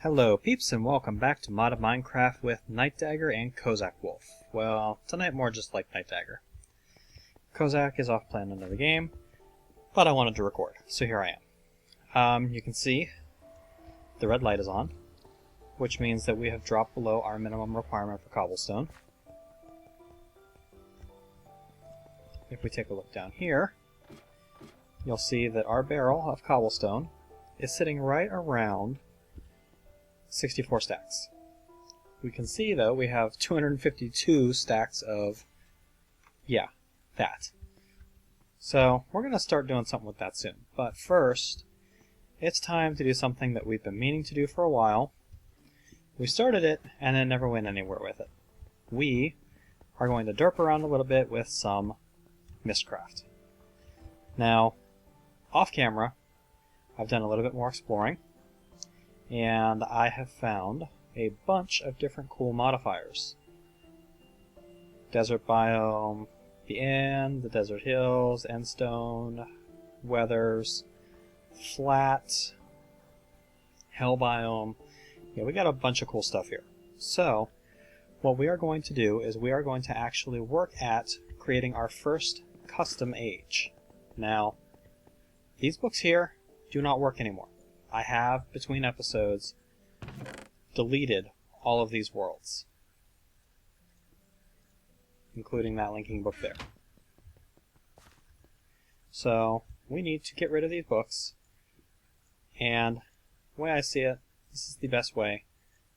Hello peeps and welcome back to modded Minecraft with Night Dagger and Kozack Wolf. Well, tonight more just like Night Dagger. Kozack is off playing another game, but I wanted to record, so here I am. You can see the red light is on, which means that we have dropped below our minimum requirement for cobblestone. If we take a look down here, you'll see that our barrel of cobblestone is sitting right around 64 stacks. We can see though we have 252 stacks of, that. So we're going to start doing something with that soon. But first, it's time to do something that we've been meaning to do for a while. We started it and then never went anywhere with it. We are going to derp around a little bit with some Mystcraft. Now, off camera, I've done a little bit more exploring, and I have found a bunch of different cool modifiers. Desert biome, the end, the desert hills, endstone, weathers, flat, hell biome. Yeah, we got a bunch of cool stuff here. So, what we are going to do is we are going to actually work at creating our first custom age. Now, these books here do not work anymore. I have, between episodes, deleted all of these worlds, including that linking book there. So, we need to get rid of these books, and the way I see it, this is the best way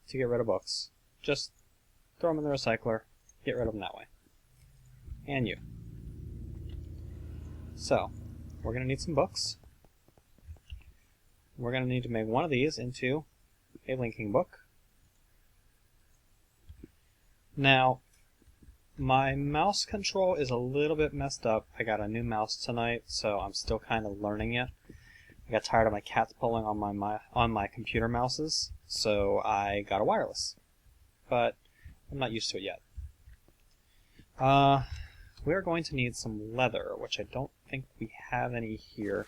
to get rid of books. Just throw them in the recycler, get rid of them that way. And you. So, we're going to need some books. We're going to need to make one of these into a linking book. Now, my mouse control is a little bit messed up. I got a new mouse tonight, so I'm still kind of learning it. I got tired of my cats pulling on my computer mouses, so I got a wireless. But I'm not used to it yet. We're going to need some leather, which I don't think we have any here.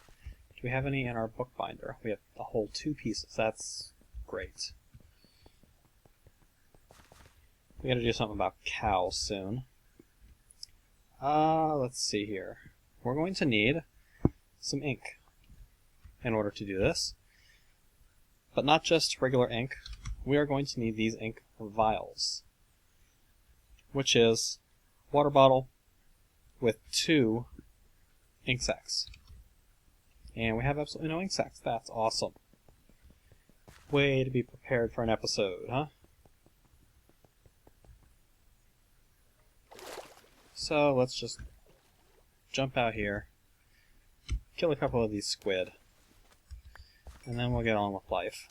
Do we have any in our bookbinder? We have a whole 2 pieces. That's great. We gotta do something about cows soon. Let's see here. We're going to need some ink in order to do this. But not just regular ink. We are going to need these ink vials, which is water bottle with 2 ink sacs. And we have absolutely no ink sacs. That's awesome. Way to be prepared for an episode, huh? So let's just jump out here, kill a couple of these squid, and then we'll get on with life.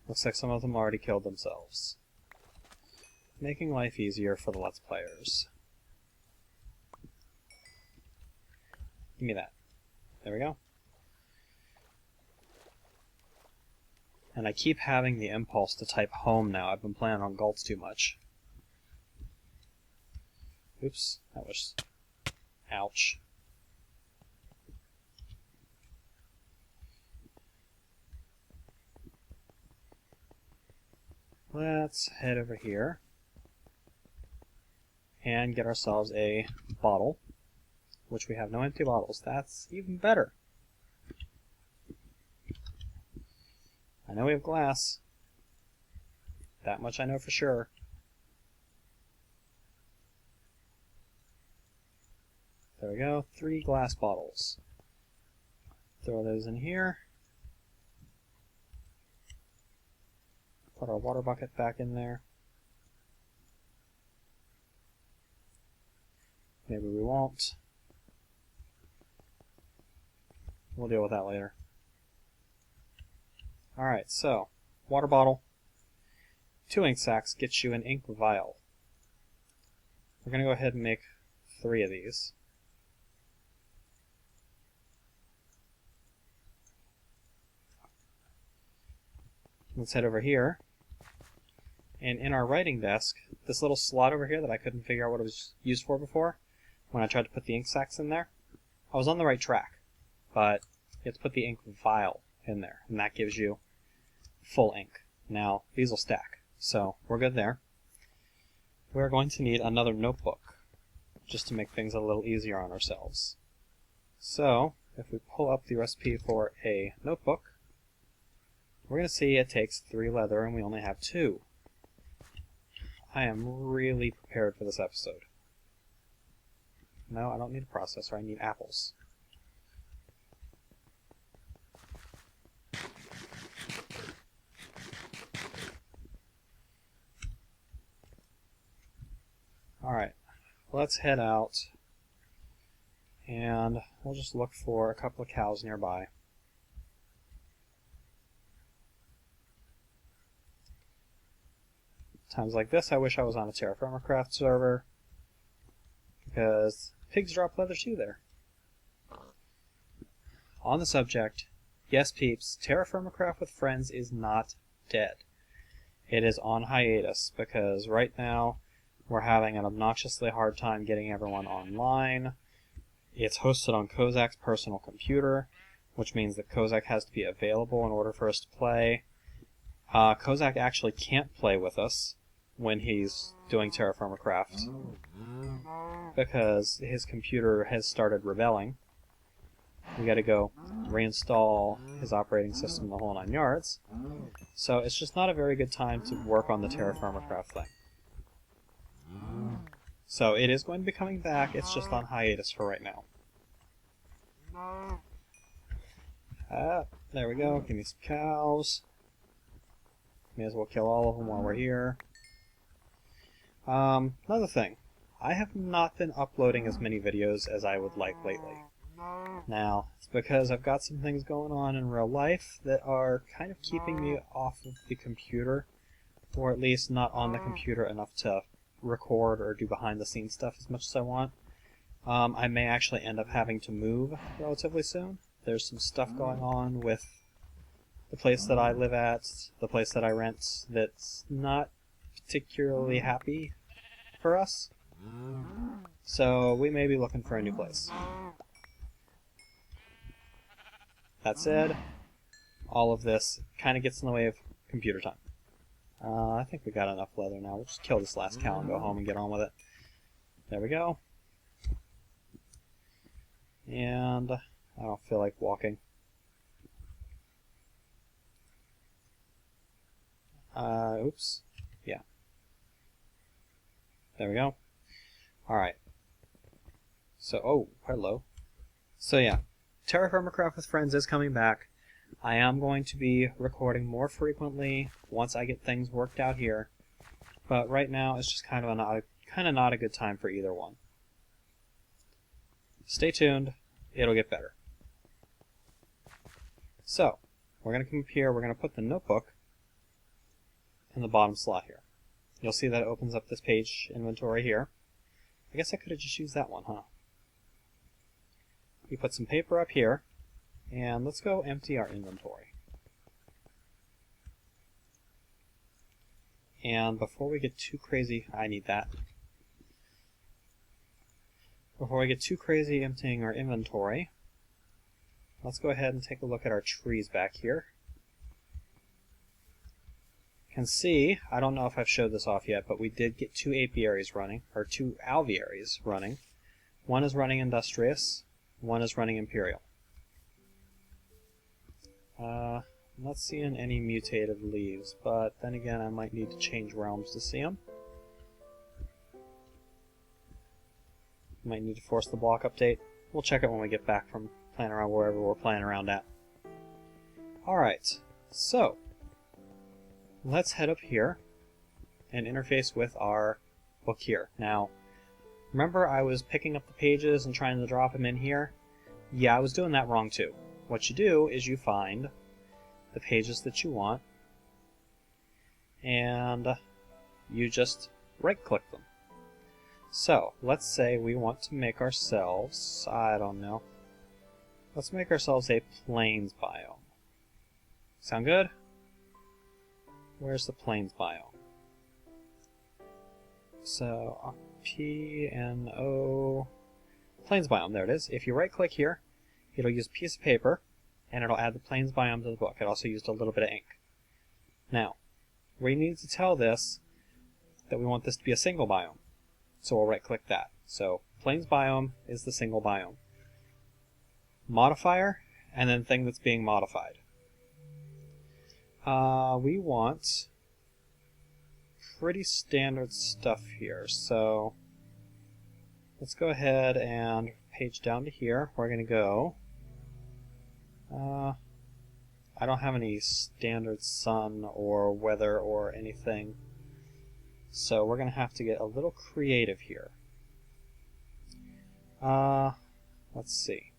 Looks like some of them already killed themselves. Making life easier for the Let's Players. Give me that. There we go. And I keep having the impulse to type home now. I've been playing on Galtz too much. Oops, that was... ouch. Let's head over here and get ourselves a bottle, which we have no empty bottles. That's even better. I know we have glass. That much I know for sure. There we go, 3 glass bottles. Throw those in here. Put our water bucket back in there. Maybe we won't. We'll deal with that later. Alright, so, water bottle, 2 ink sacs gets you an ink vial. We're going to go ahead and make 3 of these. Let's head over here, and in our writing desk, this little slot over here that I couldn't figure out what it was used for before, when I tried to put the ink sacs in there, I was on the right track, but you have to put the ink vial in there, and that gives you full ink. Now, these will stack, so we're good there. We're going to need another notebook, just to make things a little easier on ourselves. So, if we pull up the recipe for a notebook, we're going to see it takes 3 leather and we only have 2. I am really prepared for this episode. No, I don't need a processor, I need apples. Alright, let's head out and we'll just look for a couple of cows nearby. Times like this, I wish I was on a Mystcraft server, because pigs drop leather too there. On the subject, yes peeps, Mystcraft with Friends is not dead. It is on hiatus, because right now we're having an obnoxiously hard time getting everyone online. It's hosted on Kozack's personal computer, which means that Kozack has to be available in order for us to play. Kozack actually can't play with us when he's doing Mystcraft, because his computer has started rebelling. We gotta go reinstall his operating system, the whole 9 yards. So it's just not a very good time to work on the Mystcraft thing. So it is going to be coming back, it's just on hiatus for right now. There we go, give me some cows. May as well kill all of them while we're here. Another thing, I have not been uploading as many videos as I would like lately. Now, it's because I've got some things going on in real life that are kind of keeping me off of the computer, or at least not on the computer enough to record or do behind the scenes stuff as much as I want. I may actually end up having to move relatively soon. There's some stuff going on with the place that I live at, the place that I rent, that's not particularly happy for us. So we may be looking for a new place. That said, all of this kind of gets in the way of computer time. I think we got enough leather now. We'll just kill this last cow and go home and get on with it. There we go. And I don't feel like walking. Oops. Yeah. There we go. Alright. So, oh, hello. So yeah, Mystcraft with Friends is coming back. I am going to be recording more frequently once I get things worked out here, but right now it's just kind of not a good time for either one. Stay tuned, it'll get better. So, we're going to come up here, we're going to put the notebook in the bottom slot here. You'll see that it opens up this page inventory here. I guess I could have just used that one, huh? We put some paper up here, and let's go empty our inventory. And before we get too crazy, I need that. Before we get too crazy emptying our inventory, let's go ahead and take a look at our trees back here. You can see, I don't know if I've showed this off yet, but we did get 2 apiaries running, or 2 alvearies running. One is running Industrious, one is running Imperial. I'm not seeing any mutated leaves, but then again I might need to change realms to see them. Might need to force the block update. We'll check it when we get back from playing around wherever we're playing around at. Alright, so let's head up here and interface with our book here. Now, remember I was picking up the pages and trying to drop them in here? Yeah, I was doing that wrong too. What you do is you find the pages that you want and you just right-click them. So, let's say we want to make ourselves, I don't know, let's make ourselves a plains biome. Sound good? Where's the plains biome? So, P-N-O... Plains biome, there it is. If you right-click here, it'll use a piece of paper, and it'll add the plains biome to the book. It also used a little bit of ink. Now, we need to tell this that we want this to be a single biome. So we'll right-click that. So Plains biome is the single biome. Modifier, and then thing that's being modified. We want pretty standard stuff here. So let's go ahead and page down to here. We're going to go. I don't have any standard sun or weather or anything. So we're going to have to get a little creative here. Let's see.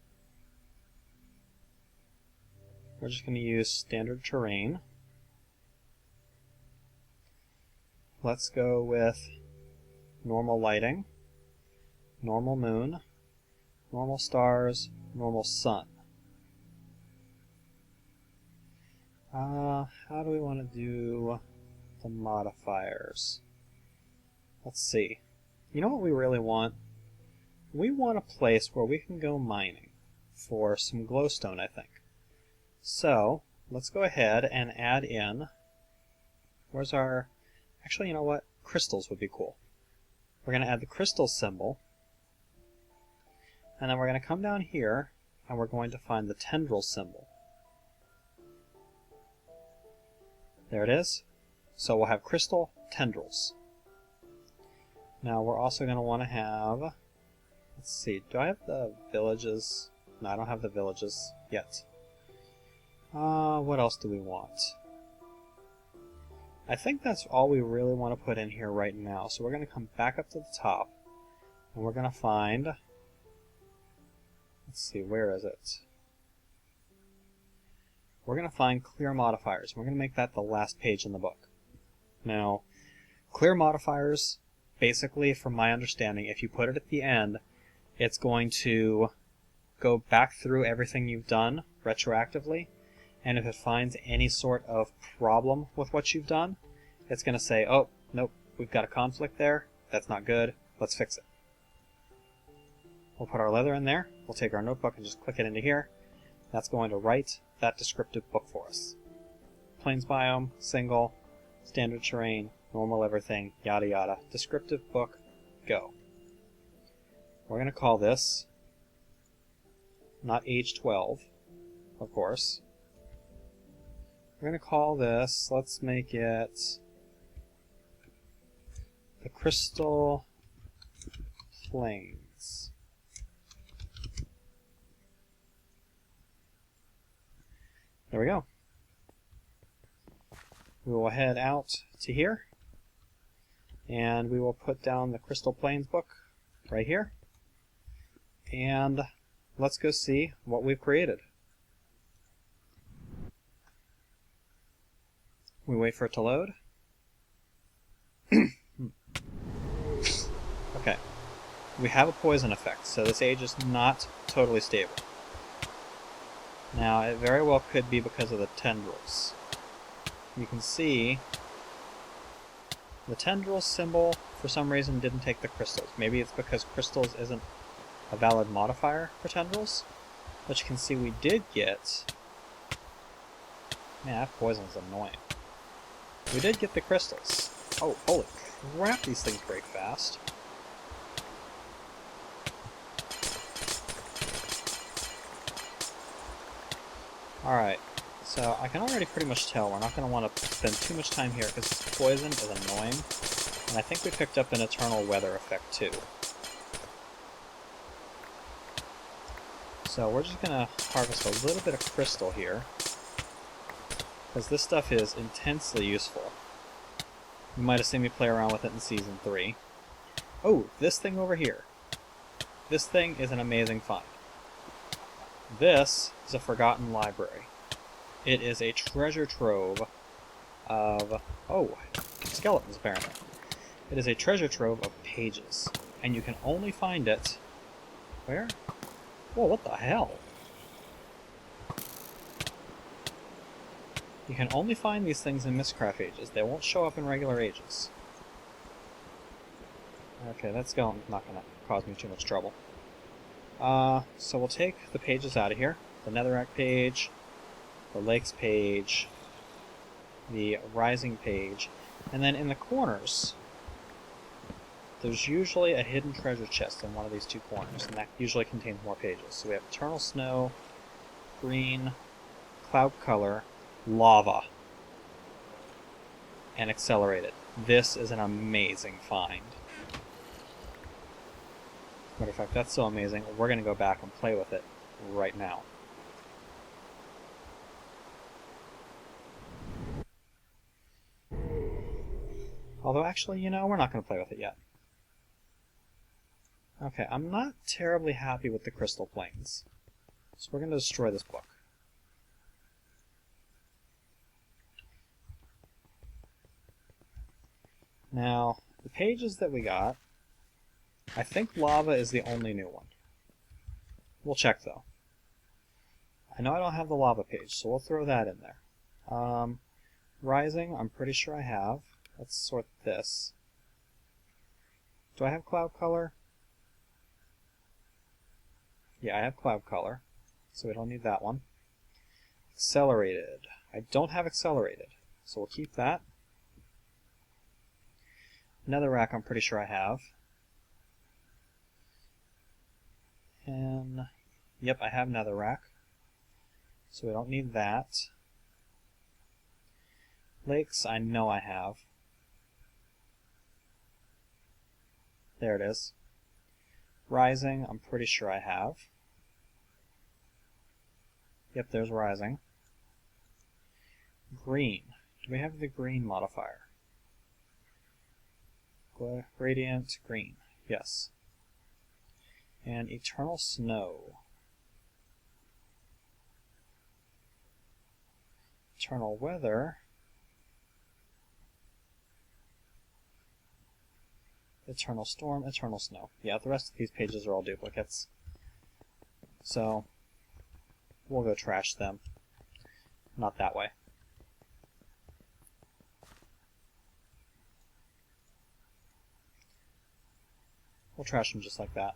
We're just going to use standard terrain. Let's go with normal lighting, normal moon, normal stars, normal sun. How do we want to do the modifiers? Let's see. You know what we really want? We want a place where we can go mining for some glowstone, I think. So, let's go ahead and add in, where's our, actually, you know what? Crystals would be cool. We're going to add the crystal symbol, and then we're going to come down here, and we're going to find the tendril symbol. There it is. So we'll have crystal tendrils. Now we're also going to want to have, let's see, do I have the villages? No, I don't have the villages yet. What else do we want? I think that's all we really want to put in here right now. So we're going to come back up to the top, and we're going to find, let's see, where is it? We're going to find clear modifiers. We're going to make that the last page in the book. Now, clear modifiers, basically, from my understanding, if you put it at the end, it's going to go back through everything you've done retroactively, and if it finds any sort of problem with what you've done, it's going to say, oh, nope, we've got a conflict there, that's not good, let's fix it. We'll put our leather in there, we'll take our notebook and just click it into here. That's going to write that descriptive book for us. Plains biome, single, standard terrain, normal everything, yada yada. Descriptive book, go. We're going to call this, not age 12, of course. We're going to call this, let's make it the Crystal Plains. There we go. We will head out to here, and we will put down the Crystal Plains book right here, and let's go see what we've created. We wait for it to load. Okay. We have a poison effect, so this age is not totally stable. Now, it very well could be because of the tendrils. You can see the tendril symbol, for some reason, didn't take the crystals. Maybe it's because crystals isn't a valid modifier for tendrils. But you can see we did get... Man, that poison's annoying. We did get the crystals. Oh, holy crap, these things break fast. Alright, so I can already pretty much tell we're not going to want to spend too much time here because this poison is annoying. And I think we picked up an eternal weather effect too. So we're just going to harvest a little bit of crystal here, because this stuff is intensely useful. You might have seen me play around with it in Season 3. Oh, this thing over here. This thing is an amazing find. This is a forgotten library. It is a treasure trove of... oh, skeletons apparently. It is a treasure trove of pages, and you can only find it... where? Whoa, what the hell? You can only find these things in Mystcraft ages. They won't show up in regular ages. Okay, that skeleton's not going to cause me too much trouble. So we'll take the pages out of here. The Netherrack page, the Lakes page, the rising page, and then in the corners, there's usually a hidden treasure chest in one of these two corners, and that usually contains more pages. So we have Eternal Snow, Green, Cloud Color, Lava, and Accelerated. This is an amazing find. Matter of fact, that's so amazing, we're going to go back and play with it right now. Although, actually, you know, we're not going to play with it yet. Okay, I'm not terribly happy with the crystal planes. So we're going to destroy this book. Now, the pages that we got, I think lava is the only new one. We'll check, though. I know I don't have the lava page, so we'll throw that in there. Rising, I'm pretty sure I have. Let's sort this. Do I have Cloud Color? Yeah, I have Cloud Color, so we don't need that one. Accelerated. I don't have Accelerated, so we'll keep that. Netherrack, I'm pretty sure I have. And, yep, I have Netherrack, so we don't need that. Lakes, I know I have. There it is. Rising, I'm pretty sure I have. Yep, there's Rising. Green. Do we have the green modifier? Radiant Green. Yes. And Eternal Snow. Eternal Weather. Eternal Storm, Eternal Snow. Yeah, the rest of these pages are all duplicates. So, we'll go trash them. Not that way. We'll trash them just like that.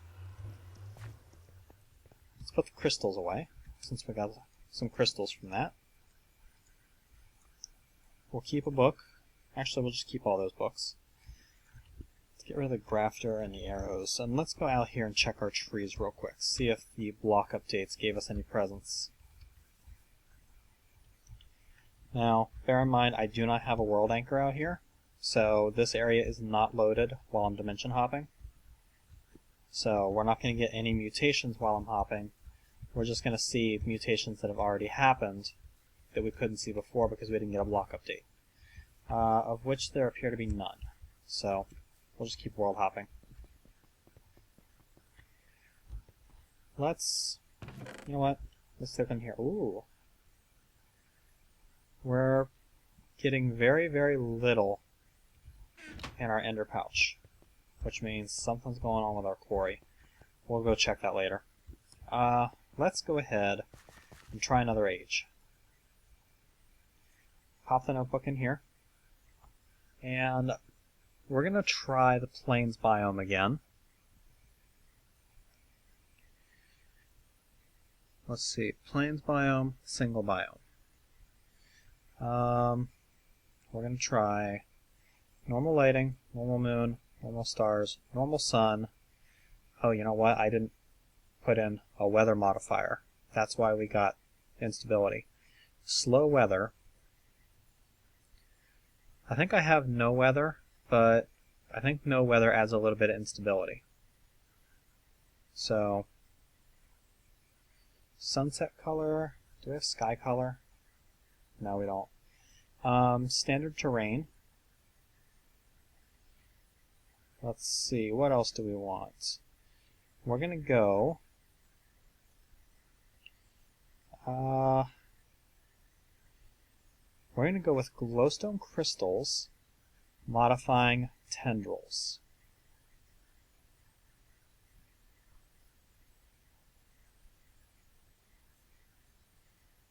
Let's put the crystals away, since we got some crystals from that. We'll keep a book. Actually, we'll just keep all those books. Get rid of the grafter and the arrows, and let's go out here and check our trees real quick, see if the block updates gave us any presents. Now, bear in mind, I do not have a world anchor out here, so this area is not loaded while I'm dimension hopping. So we're not going to get any mutations while I'm hopping. We're just going to see mutations that have already happened that we couldn't see before because we didn't get a block update, of which there appear to be none. So we'll just keep world hopping. Let's, you know what, let's click on here. Ooh. We're getting very, very little in our ender pouch, which means something's going on with our quarry. We'll go check that later. Let's go ahead and try another age. Pop the notebook in here, and we're going to try the plains biome again. Let's see, plains biome, single biome. We're going to try normal lighting, normal moon, normal stars, normal sun. Oh, you know what? I didn't put in a weather modifier. That's why we got instability. Slow weather. I think I have no weather, but I think no weather adds a little bit of instability. So, sunset color. Do we have sky color? No, we don't. Standard terrain. Let's see, what else do we want? We're going to go... we're going to go with glowstone crystals, modifying tendrils.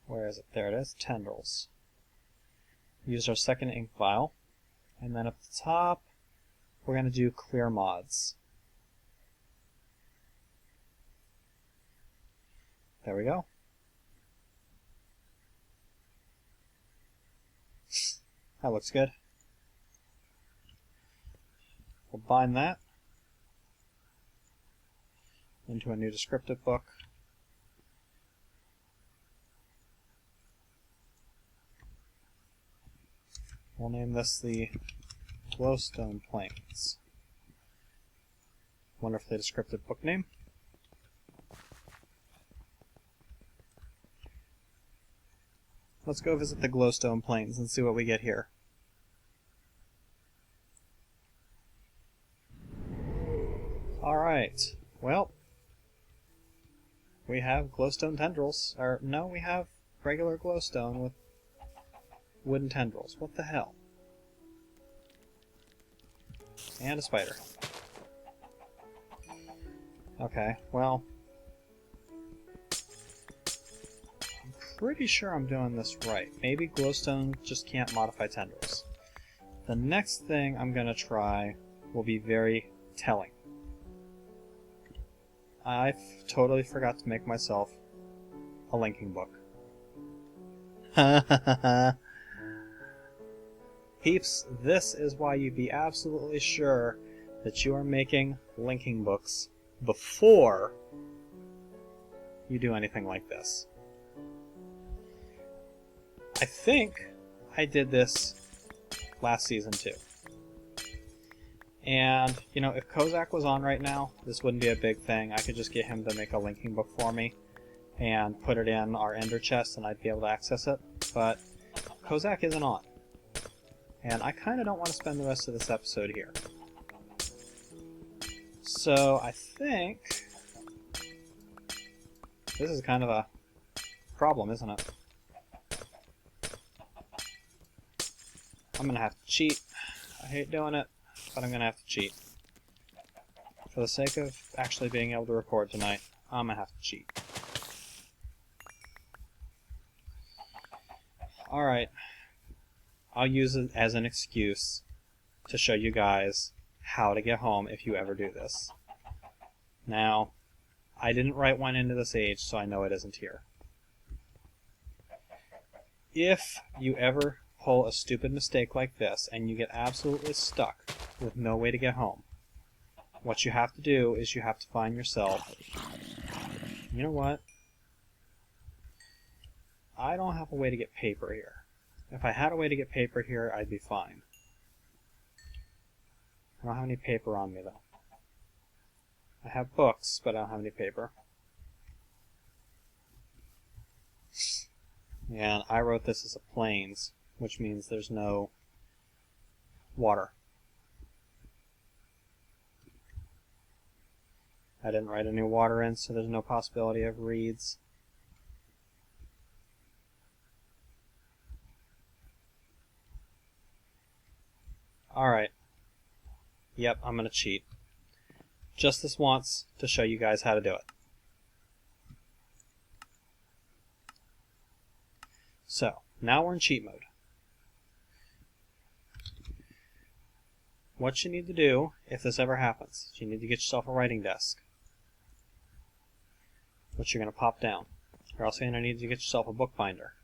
Where is it? There it is, tendrils. Use our second ink vial, and then up the top, we're going to do clear mods. There we go. That looks good. We'll bind that into a new descriptive book. We'll name this the Glowstone Plains. Wonderfully descriptive book name. Let's go visit the Glowstone Plains and see what we get here. Alright, well, we have glowstone tendrils. Or, no, we have regular glowstone with wooden tendrils. What the hell? And a spider. Okay, well, I'm pretty sure I'm doing this right. Maybe glowstone just can't modify tendrils. The next thing I'm going to try will be very telling. I totally forgot to make myself a linking book. Peeps, this is why you be absolutely sure that you are making linking books before you do anything like this. I think I did this last season too. And, you know, if Kozack was on right now, this wouldn't be a big thing. I could just get him to make a linking book for me and put it in our ender chest and I'd be able to access it. But Kozack isn't on. And I kind of don't want to spend the rest of this episode here. So I think this is kind of a problem, isn't it? I'm going to have to cheat. I hate doing it, but I'm going to have to cheat. For the sake of actually being able to record tonight, I'm going to have to cheat. Alright. I'll use it as an excuse to show you guys how to get home if you ever do this. Now, I didn't write one into this age, so I know it isn't here. If you ever pull a stupid mistake like this and you get absolutely stuck with no way to get home, what you have to do is you have to find yourself, you know what? I don't have a way to get paper here. If I had a way to get paper here, I'd be fine. I don't have any paper on me, though. I have books, but I don't have any paper. And I wrote this as a plains, which means there's no water. I didn't write any water in, so there's no possibility of reeds. Alright. Yep, I'm going to cheat. Just this once to show you guys how to do it. So, now we're in cheat mode. What you need to do, if this ever happens, is you need to get yourself a writing desk, which you're going to pop down. You're also going to need to get yourself a bookbinder,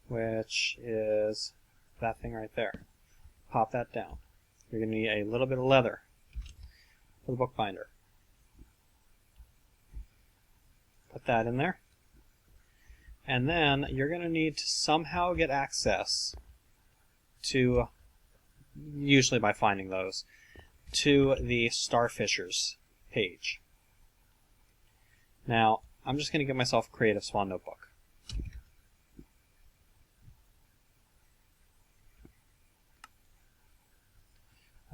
which is that thing right there. Pop that down. You're going to need a little bit of leather for the bookbinder. Put that in there. And then you're going to need to somehow get access to, usually by finding those, to the Starfishers page. Now, I'm just going to give myself a Creative Swan notebook.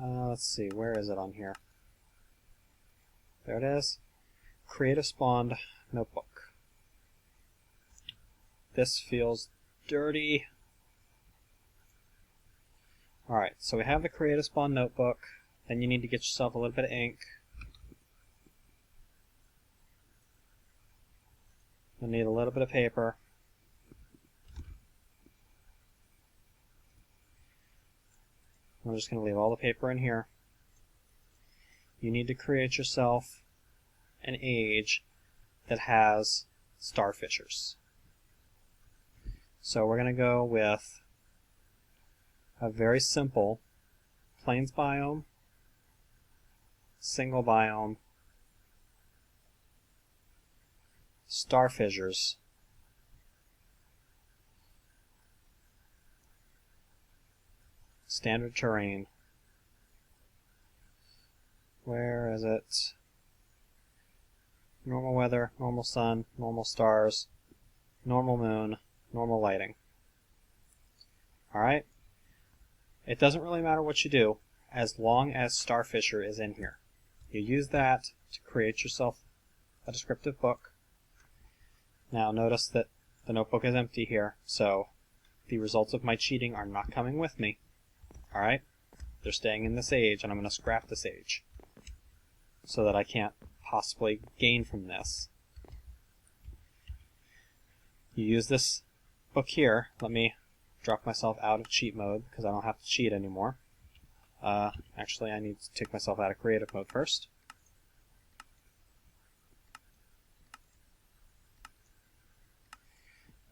Let's see, where is it on here? There it is. Creative Spawned notebook. This feels dirty. Alright, so we have the Creative Spawn notebook. Then you need to get yourself a little bit of ink. You'll need a little bit of paper. I'm just going to leave all the paper in here. You need to create yourself an age that has Starfishers. So we're going to go with a very simple plains biome, single biome, star fissures, standard terrain. Where is it? Normal weather, normal sun, normal stars, normal moon, normal lighting. Alright? It doesn't really matter what you do as long as star fissure is in here. You use that to create yourself a descriptive book. Now notice that the notebook is empty here, so the results of my cheating are not coming with me. Alright? They're staying in this age, and I'm going to scrap this age so that I can't possibly gain from this. You use this book here. Let me drop myself out of cheat mode because I don't have to cheat anymore. Actually, I need to take myself out of creative mode first.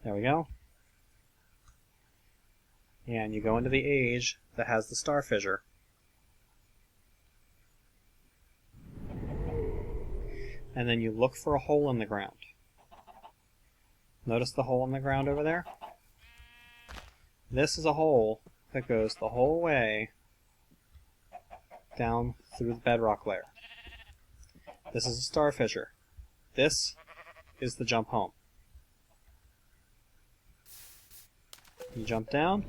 There we go. And you go into the age that has the star fissure. And then you look for a hole in the ground. Notice the hole in the ground over there? This is a hole that goes the whole way down through the bedrock layer. This is a star fissure. This is the jump home. You jump down,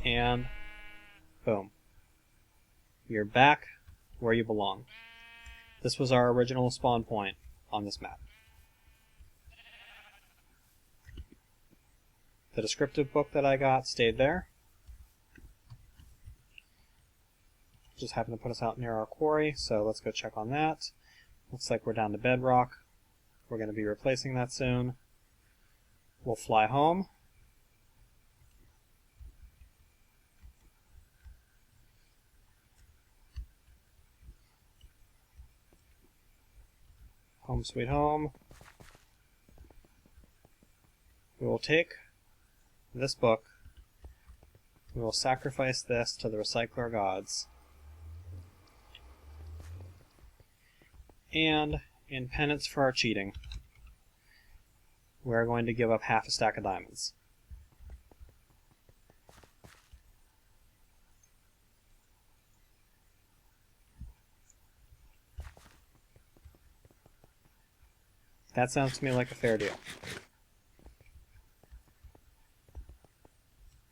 and boom. You're back where you belong. This was our original spawn point on this map. The descriptive book that I got stayed there. Just happened to put us out near our quarry, so let's go check on that. Looks like we're down to bedrock. We're going to be replacing that soon. We'll fly home. Home sweet home. We will take this book. We will sacrifice this to the recycler gods. And in penance for our cheating, we're going to give up half a stack of diamonds. That sounds to me like a fair deal.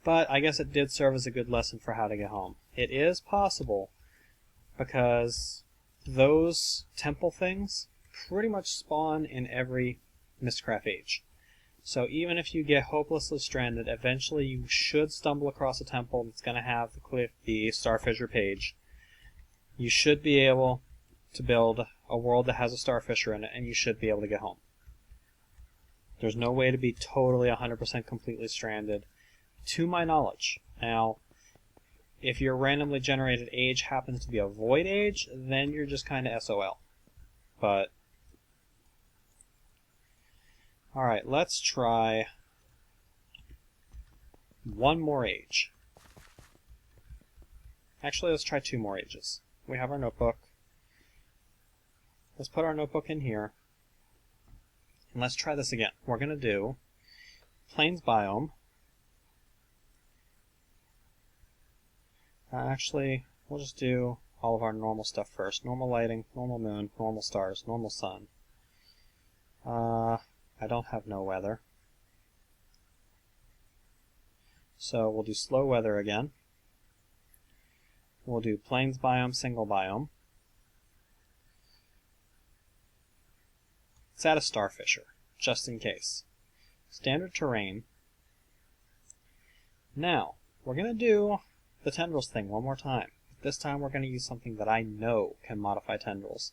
But I guess it did serve as a good lesson for how to get home. It is possible, because those temple things pretty much spawn in every Mystcraft age. So even if you get hopelessly stranded, eventually you should stumble across a temple that's going to have the star fissure page. You should be able to build a world that has a star fissure in it, and you should be able to get home. There's no way to be totally 100% completely stranded, to my knowledge. Now, if your randomly generated age happens to be a void age, then you're just kind of SOL. But, alright, let's try one more age. Actually, let's try 2 more ages. We have our notebook. Let's put our notebook in here. And let's try this again. We're going to do plains biome. Actually, we'll just do all of our normal stuff first. Normal lighting, normal moon, normal stars, normal sun. I don't have no weather. So we'll do slow weather again. We'll do plains biome, single biome. Let's add a star fissure, just in case. Standard terrain. Now, we're going to do the tendrils thing one more time. This time we're going to use something that I know can modify tendrils.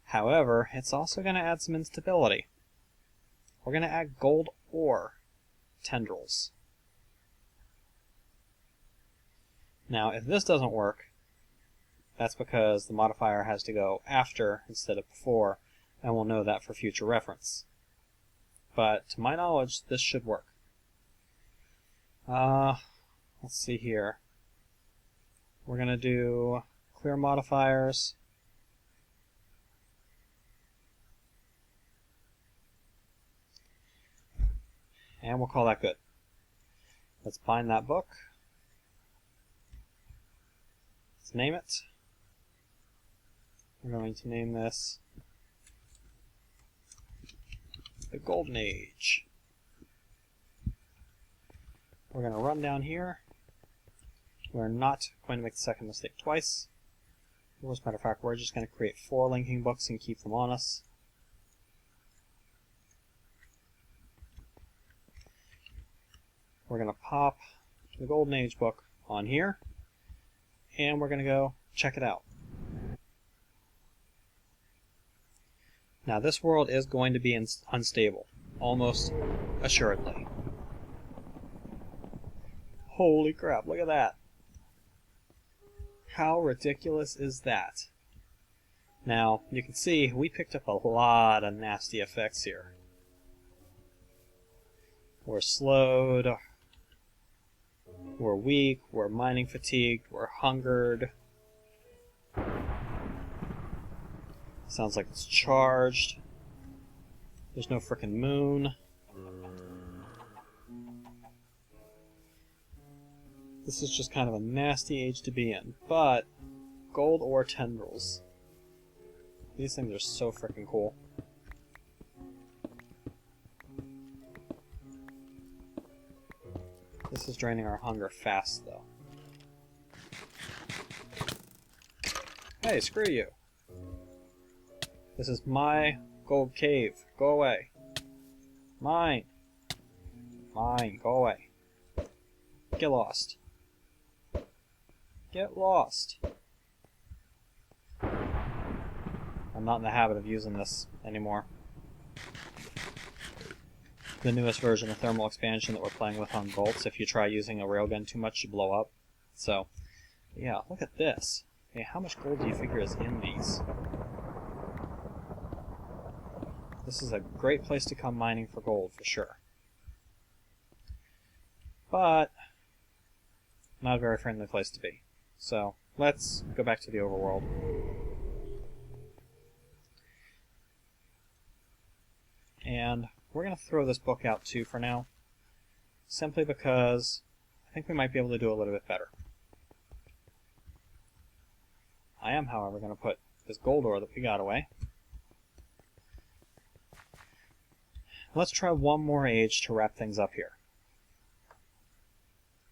However, it's also going to add some instability. We're going to add gold ore tendrils. Now, if this doesn't work, that's because the modifier has to go after instead of before, and we'll know that for future reference. But to my knowledge, this should work. Let's see here. We're going to do clear modifiers. And we'll call that good. Let's bind that book. Let's name it. We're going to name this the Golden Age. We're going to run down here. We're not going to make the second mistake twice. As a matter of fact, we're just going to create 4 linking books and keep them on us. We're going to pop the Golden Age book on here, and we're going to go check it out. Now this world is going to be unstable, almost assuredly. Holy crap, look at that. How ridiculous is that? Now, you can see we picked up a lot of nasty effects here. We're slowed, we're weak, we're mining fatigued, we're hungered. Sounds like it's charged. There's no frickin' moon. This is just kind of a nasty age to be in, but gold ore tendrils. These things are so frickin' cool. This is draining our hunger fast, though. Hey, screw you. This is my gold cave. Go away. Mine. Mine. Go away. Get lost. Get lost. I'm not in the habit of using this anymore. The newest version of thermal expansion that we're playing with on bolts, if you try using a railgun too much, you blow up. So, yeah, look at this. Okay, how much gold do you figure is in these? This is a great place to come mining for gold, for sure. But, not a very friendly place to be. So, let's go back to the overworld. And we're going to throw this book out too for now, simply because I think we might be able to do a little bit better. I am, however, going to put this gold ore that we got away. Let's try one more age to wrap things up here.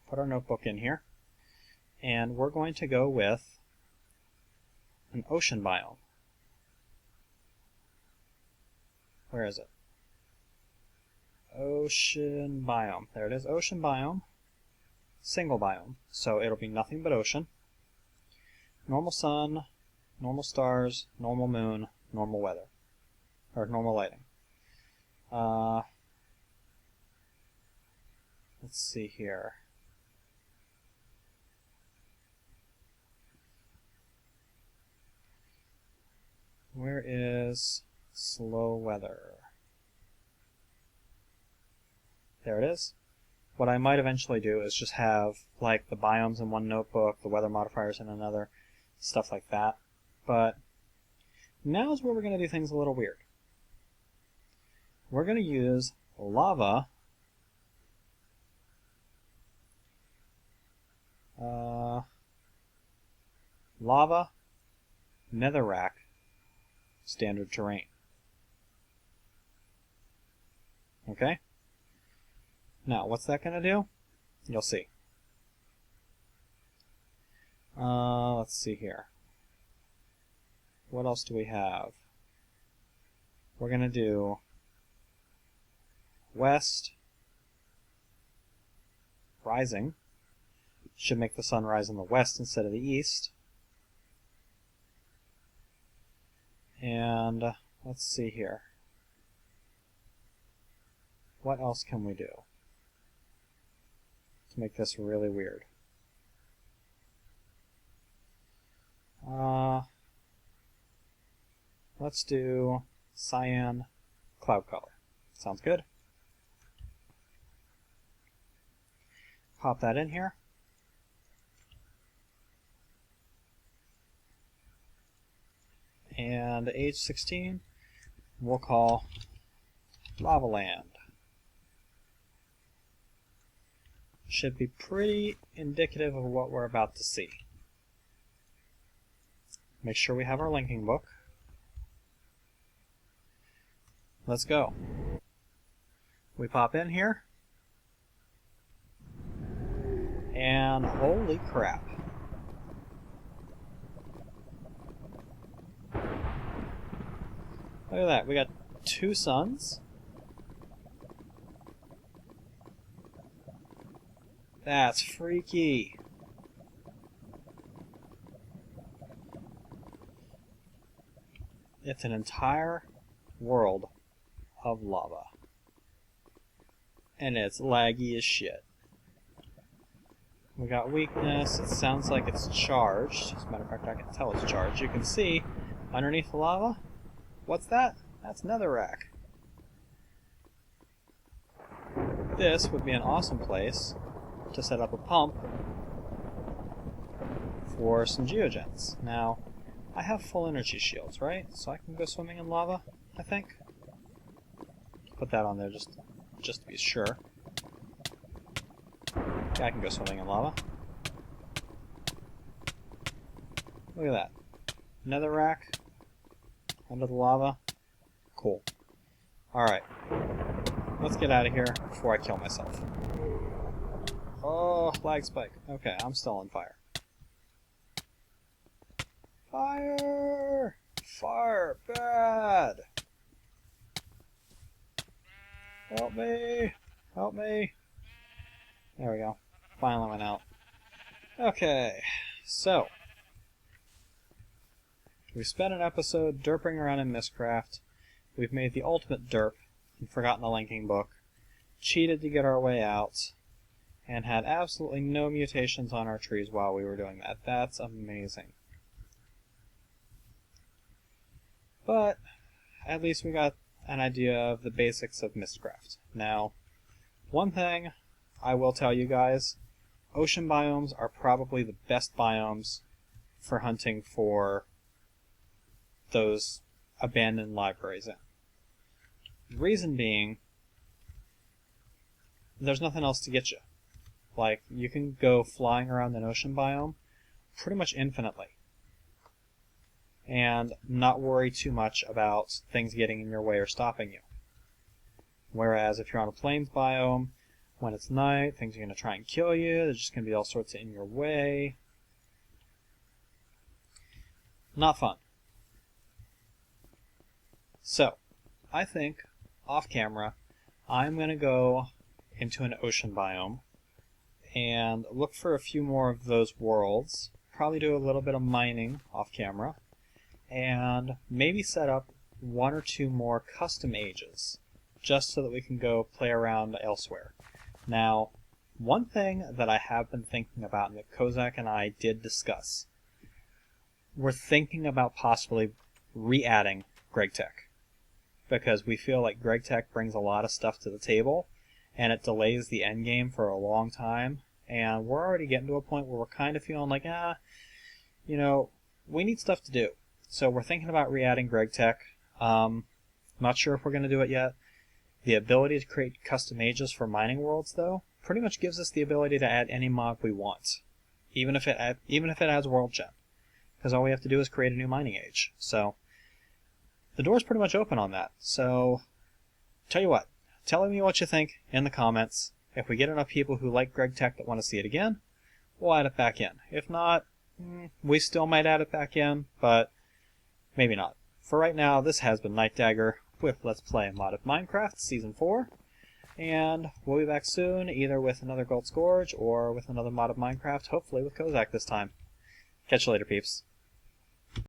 Put our notebook in here, and we're going to go with an ocean biome. Where is it? Ocean biome. There it is, ocean biome. Single biome, so it'll be nothing but ocean. Normal sun, normal stars, normal moon, normal weather. Or normal lighting. Let's see here. Where is slow weather? There it is. What I might eventually do is just have like the biomes in one notebook, the weather modifiers in another, stuff like that. But now is where we're going to do things a little weird. We're going to use lava netherrack standard terrain. Okay? Now, what's that going to do? You'll see. Let's see here. What else do we have? We're going to do west rising. Should make the sun rise in the west instead of the east. And let's see here. What else can we do to make this really weird? Let's do cyan cloud color. Sounds good. pop that in here. And age 16, we'll call Lava Land. Should be pretty indicative of what we're about to see. Make sure we have our linking book. Let's go. We pop in here. And holy crap. Look at that, we got 2 suns. That's freaky. It's an entire world of lava. And it's laggy as shit. We got weakness, it sounds like it's charged. As a matter of fact, I can tell it's charged. You can see underneath the lava. What's that? That's netherrack. This would be an awesome place to set up a pump for some geogens. Now, I have full energy shields, right? So I can go swimming in lava, I think. Put that on there just to be sure. Yeah, I can go swimming in lava. Look at that. Netherrack. Under the lava. Cool. Alright. Let's get out of here before I kill myself. Oh, lag spike. Okay, I'm still on fire. Fire! Fire! Bad! Help me! Help me! There we go. Finally went out. Okay, so we spent an episode derping around in Mystcraft. We've made the ultimate derp and forgotten the linking book, cheated to get our way out, and had absolutely no mutations on our trees while we were doing that. That's amazing. But at least we got an idea of the basics of Mystcraft. Now, one thing I will tell you guys, ocean biomes are probably the best biomes for hunting for those abandoned libraries in. The reason being, there's nothing else to get you. Like, you can go flying around an ocean biome pretty much infinitely and not worry too much about things getting in your way or stopping you. Whereas if you're on a plains biome, when it's night, things are going to try and kill you, there's just going to be all sorts of in your way. Not fun. So, I think, off camera, I'm going to go into an ocean biome and look for a few more of those worlds, probably do a little bit of mining off camera, and maybe set up 1 or 2 more custom ages, just so that we can go play around elsewhere. Now, one thing that I have been thinking about and that Kozack and I did discuss, we're thinking about possibly re-adding GregTech, because we feel like GregTech brings a lot of stuff to the table, and it delays the end game for a long time, and we're already getting to a point where we're kind of feeling like, we need stuff to do. So we're thinking about re-adding GregTech. Not sure if we're going to do it yet. The ability to create custom ages for mining worlds, though, pretty much gives us the ability to add any mob we want, even if it adds world gen, because all we have to do is create a new mining age. So the door's pretty much open on that. So tell you what, tell me what you think in the comments. If we get enough people who like GregTech that want to see it again, we'll add it back in. If not, we still might add it back in, but maybe not. For right now, this has been Night Dagger with Let's Play Modded Minecraft Season 4, and we'll be back soon, either with another Gold Scourge or with another Modded Minecraft, hopefully with Kozack this time. Catch you later, peeps.